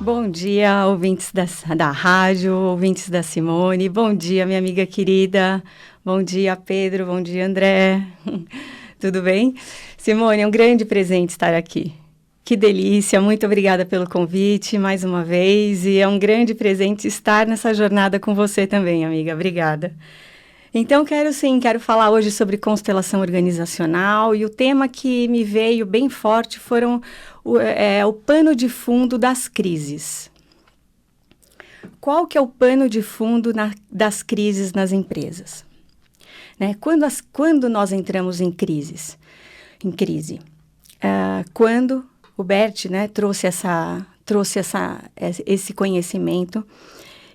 Bom dia, ouvintes da rádio, ouvintes da Simone. Bom dia, minha amiga querida. Bom dia, Pedro. Bom dia, André. Tudo bem? Simone, é um grande presente estar aqui. Que delícia, muito obrigada pelo convite mais uma vez. E é um grande presente estar nessa jornada com você também, amiga. Obrigada. Então, quero falar hoje sobre constelação organizacional, e o tema que me veio bem forte foram o pano de fundo das crises. Qual que é o pano de fundo das crises nas empresas? Né? Quando nós entramos em crise, quando o Bert, né, trouxe esse conhecimento,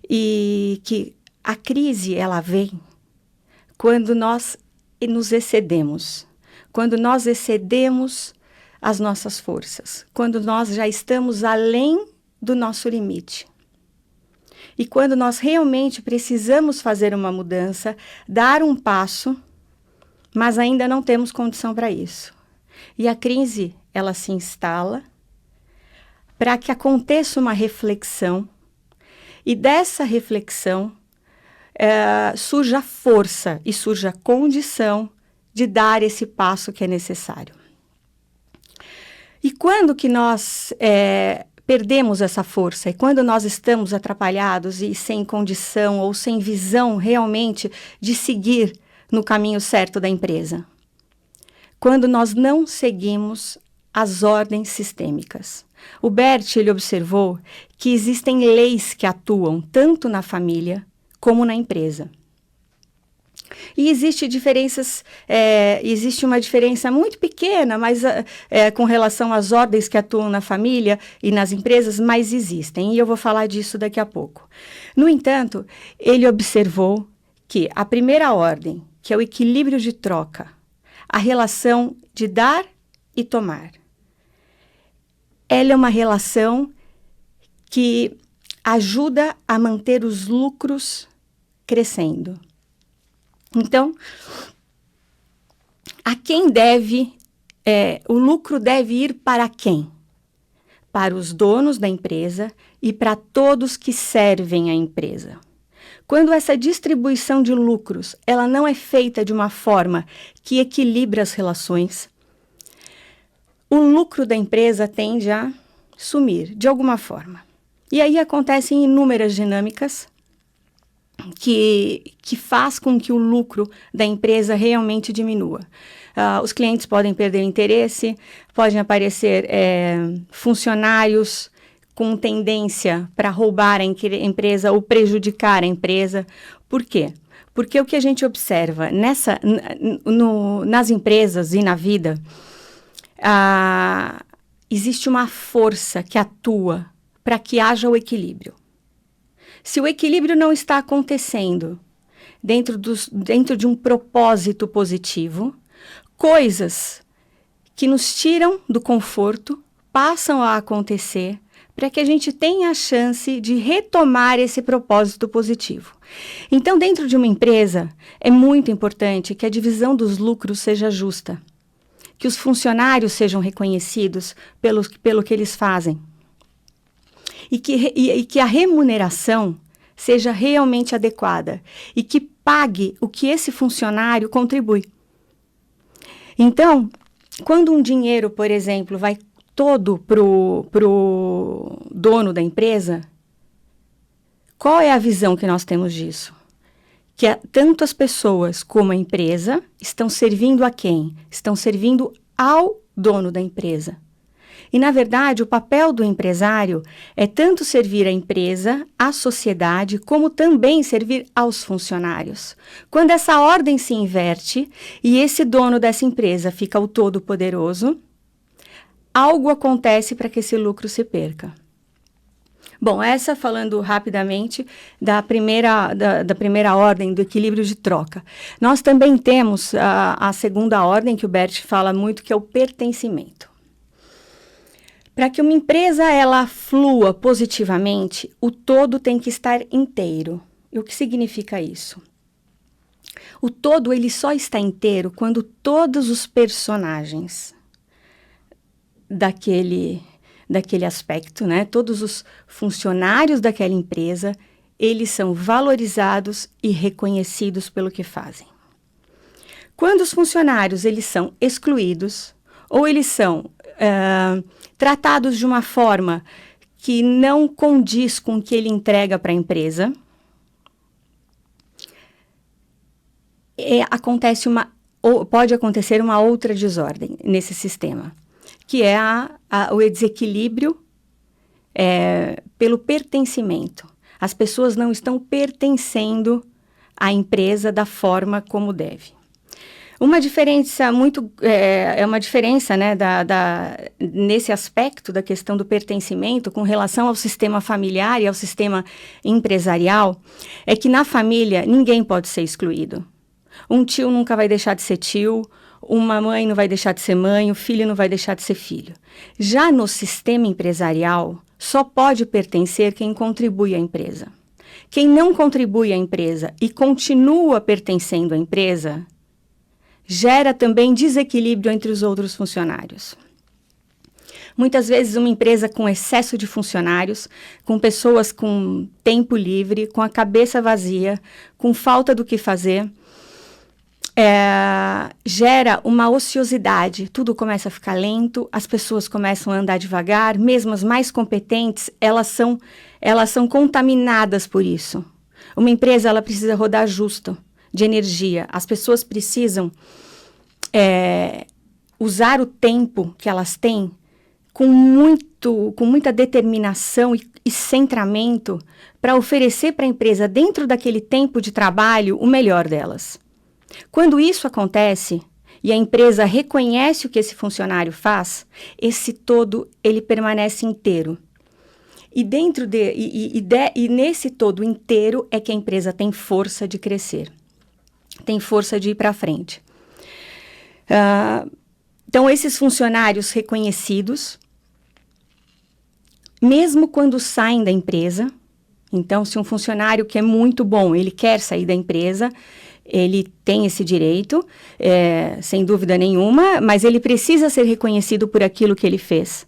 e que a crise ela vem quando nós nos excedemos, quando nós excedemos as nossas forças, quando nós já estamos além do nosso limite. E quando nós realmente precisamos fazer uma mudança, dar um passo, mas ainda não temos condição para isso. E a crise, ela se instala para que aconteça uma reflexão, e dessa reflexão surja a força e surja a condição de dar esse passo que é necessário. E quando que nós perdemos essa força, e quando nós estamos atrapalhados e sem condição ou sem visão realmente de seguir no caminho certo da empresa? Quando nós não seguimos as ordens sistêmicas. O Bert, ele observou que existem leis que atuam tanto na família como na empresa. E existe uma diferença muito pequena, mas com relação às ordens que atuam na família e nas empresas, mas existem, e eu vou falar disso daqui a pouco. No entanto, ele observou que a primeira ordem, que é o equilíbrio de troca, a relação de dar e tomar, ela é uma relação que ajuda a manter os lucros crescendo. Então, a quem o lucro deve ir para quem? Para os donos da empresa e para todos que servem a empresa. Quando essa distribuição de lucros, ela não é feita de uma forma que equilibra as relações, o lucro da empresa tende a sumir de alguma forma. E aí acontecem inúmeras dinâmicas que faz com que o lucro da empresa realmente diminua. Os clientes podem perder interesse, podem aparecer funcionários com tendência para roubar a empresa ou prejudicar a empresa. Por quê? Porque o que a gente observa nas empresas e na vida, existe uma força que atua para que haja o equilíbrio. Se o equilíbrio não está acontecendo dentro de um propósito positivo, coisas que nos tiram do conforto passam a acontecer para que a gente tenha a chance de retomar esse propósito positivo. Então, dentro de uma empresa, é muito importante que a divisão dos lucros seja justa, que os funcionários sejam reconhecidos pelo que eles fazem, e que a remuneração seja realmente adequada e que pague o que esse funcionário contribui. Então, quando um dinheiro, por exemplo, vai todo pro dono da empresa, qual é a visão que nós temos disso? Que tanto as pessoas como a empresa estão servindo a quem? Estão servindo ao dono da empresa. E, na verdade, o papel do empresário é tanto servir a empresa, à sociedade, como também servir aos funcionários. Quando essa ordem se inverte e esse dono dessa empresa fica o todo-poderoso, algo acontece para que esse lucro se perca. Bom, falando rapidamente da primeira ordem, do equilíbrio de troca. Nós também temos a segunda ordem, que o Bert fala muito, que é o pertencimento. Para que uma empresa ela flua positivamente, o todo tem que estar inteiro. E o que significa isso? O todo ele só está inteiro quando todos os personagens daquele aspecto, né? Todos os funcionários daquela empresa, eles são valorizados e reconhecidos pelo que fazem. Quando os funcionários eles são excluídos ou eles são tratados de uma forma que não condiz com o que ele entrega para a empresa, pode acontecer uma outra desordem nesse sistema, que é o desequilíbrio pelo pertencimento. As pessoas não estão pertencendo à empresa da forma como deve. Uma diferença uma diferença, né, nesse aspecto da questão do pertencimento com relação ao sistema familiar e ao sistema empresarial, é que na família ninguém pode ser excluído. Um tio nunca vai deixar de ser tio, uma mãe não vai deixar de ser mãe, o filho não vai deixar de ser filho. Já no sistema empresarial, só pode pertencer quem contribui à empresa. Quem não contribui à empresa e continua pertencendo à empresa, gera também desequilíbrio entre os outros funcionários. Muitas vezes uma empresa com excesso de funcionários, com pessoas com tempo livre, com a cabeça vazia, com falta do que fazer, gera uma ociosidade, tudo começa a ficar lento, as pessoas começam a andar devagar, mesmo as mais competentes, elas são contaminadas por isso. Uma empresa, ela precisa rodar justo de energia, as pessoas precisam usar o tempo que elas têm com muita determinação e centramento para oferecer para a empresa, dentro daquele tempo de trabalho, o melhor delas. Quando isso acontece e a empresa reconhece o que esse funcionário faz, esse todo ele permanece inteiro. E nesse todo inteiro é que a empresa tem força de crescer, tem força de ir para frente. Então, esses funcionários reconhecidos, mesmo quando saem da empresa, então, se um funcionário que é muito bom, ele quer sair da empresa, ele tem esse direito, sem dúvida nenhuma, mas ele precisa ser reconhecido por aquilo que ele fez.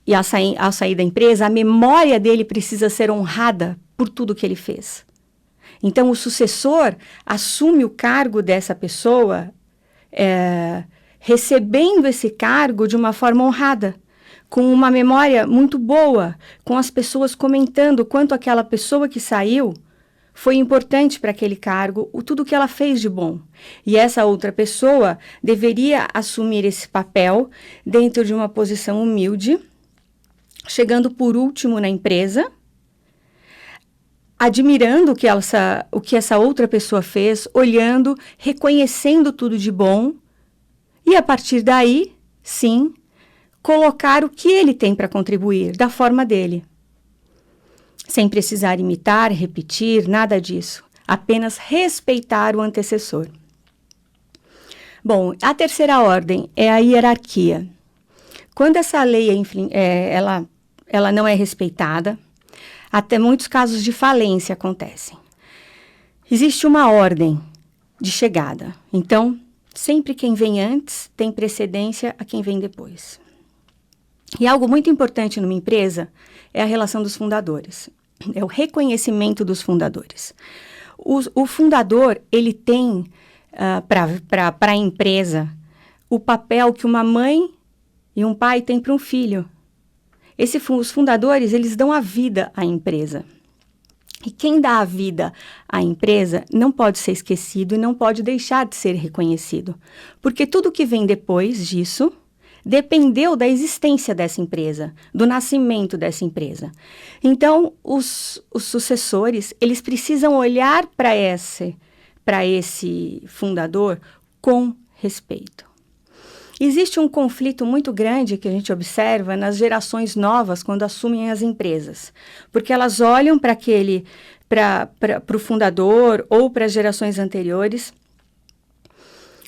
E ao sair da empresa, a memória dele precisa ser honrada por tudo que ele fez. Então, o sucessor assume o cargo dessa pessoa, recebendo esse cargo de uma forma honrada, com uma memória muito boa, com as pessoas comentando o quanto aquela pessoa que saiu foi importante para aquele cargo, tudo que ela fez de bom. E essa outra pessoa deveria assumir esse papel dentro de uma posição humilde, chegando por último na empresa, admirando o que essa outra pessoa fez, olhando, reconhecendo tudo de bom, e a partir daí, sim, colocar o que ele tem para contribuir, da forma dele. Sem precisar imitar, repetir, nada disso. Apenas respeitar o antecessor. Bom, a terceira ordem é a hierarquia. Quando essa lei ela não é respeitada, até muitos casos de falência acontecem. Existe uma ordem de chegada. Então, sempre quem vem antes tem precedência a quem vem depois. E algo muito importante numa empresa é a relação dos fundadores. É o reconhecimento dos fundadores. O fundador, ele tem para a empresa o papel que uma mãe e um pai têm para um filho. Os fundadores, eles dão a vida à empresa. E quem dá a vida à empresa não pode ser esquecido e não pode deixar de ser reconhecido. Porque tudo que vem depois disso dependeu da existência dessa empresa, do nascimento dessa empresa. Então, os sucessores, eles precisam olhar para esse fundador com respeito. Existe um conflito muito grande que a gente observa nas gerações novas quando assumem as empresas, porque elas olham para o fundador ou para as gerações anteriores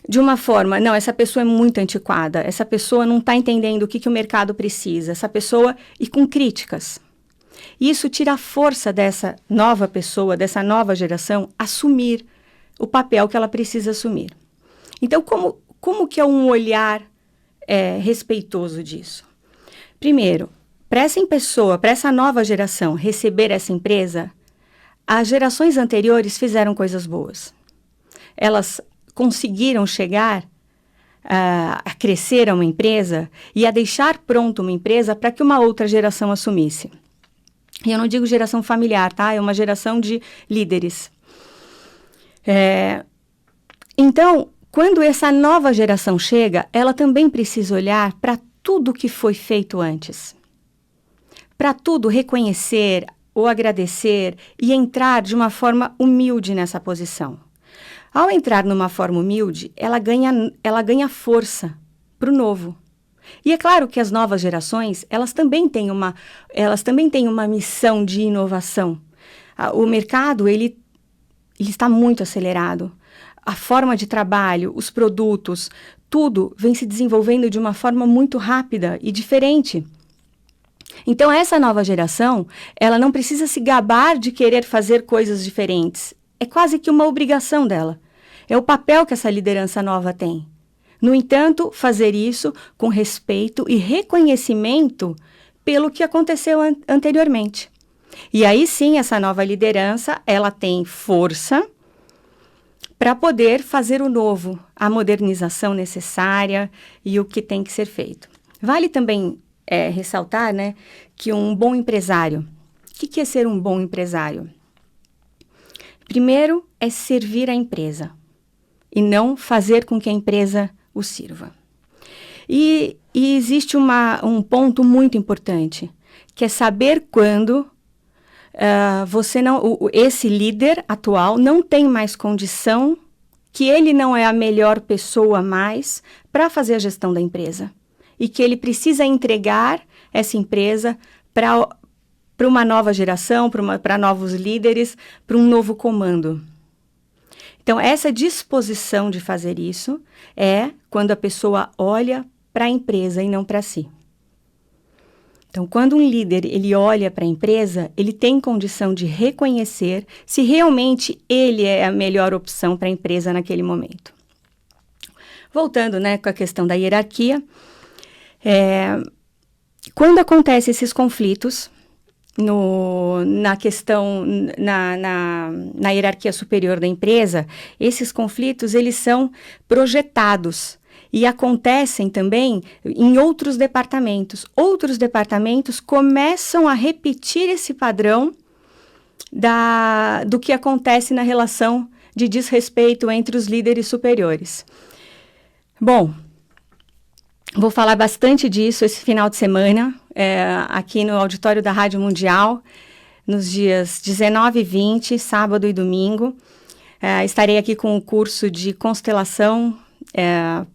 de uma forma, não, essa pessoa é muito antiquada, essa pessoa não está entendendo o que o mercado precisa, essa pessoa, e com críticas. Isso tira a força dessa nova pessoa, dessa nova geração, assumir o papel que ela precisa assumir. Então, como que é um olhar respeitoso disso? Primeiro, para essa nova geração receber essa empresa, as gerações anteriores fizeram coisas boas. Elas conseguiram chegar a crescer uma empresa e a deixar pronta uma empresa para que uma outra geração assumisse. E eu não digo geração familiar, tá? É uma geração de líderes. Então, quando essa nova geração chega, ela também precisa olhar para tudo que foi feito antes. Para tudo reconhecer ou agradecer e entrar de uma forma humilde nessa posição. Ao entrar numa forma humilde, ela ganha força para o novo. E é claro que as novas gerações, elas também têm uma missão de inovação. O mercado, ele está muito acelerado. A forma de trabalho, os produtos, tudo vem se desenvolvendo de uma forma muito rápida e diferente. Então, essa nova geração, ela não precisa se gabar de querer fazer coisas diferentes. É quase que uma obrigação dela. É o papel que essa liderança nova tem. No entanto, fazer isso com respeito e reconhecimento pelo que aconteceu anteriormente. E aí sim, essa nova liderança, ela tem força para poder fazer o novo, a modernização necessária e o que tem que ser feito. Vale também ressaltar, né, que um bom empresário, o que é ser um bom empresário? Primeiro, é servir a empresa e não fazer com que a empresa o sirva. E existe um ponto muito importante, que é saber quando esse líder atual não tem mais condição, que ele não é a melhor pessoa mais para fazer a gestão da empresa. E que ele precisa entregar essa empresa para uma nova geração, para novos líderes, para um novo comando. Então, essa disposição de fazer isso é quando a pessoa olha para a empresa e não para si. Então, quando um líder ele olha para a empresa, ele tem condição de reconhecer se realmente ele é a melhor opção para a empresa naquele momento. Voltando, né, com a questão da hierarquia, quando acontecem esses conflitos na hierarquia superior da empresa, esses conflitos eles são projetados e acontecem também em outros departamentos. Outros departamentos começam a repetir esse padrão do que acontece na relação de desrespeito entre os líderes superiores. Bom, vou falar bastante disso esse final de semana, aqui no auditório da Rádio Mundial, nos dias 19 e 20, sábado e domingo. Estarei aqui com o curso de constelação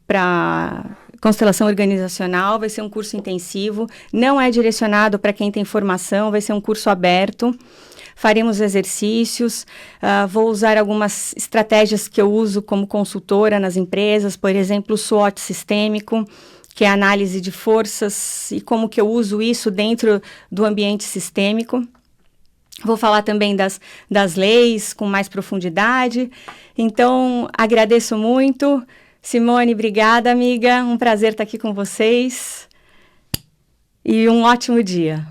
para constelação organizacional. Vai ser um curso intensivo, não é direcionado para quem tem formação, vai ser um curso aberto. Faremos exercícios, vou usar algumas estratégias que eu uso como consultora nas empresas, por exemplo, o SWOT sistêmico, que é a análise de forças e como que eu uso isso dentro do ambiente sistêmico. Vou falar também das leis com mais profundidade. Então, agradeço muito. Simone, obrigada, amiga. Um prazer estar aqui com vocês. E um ótimo dia.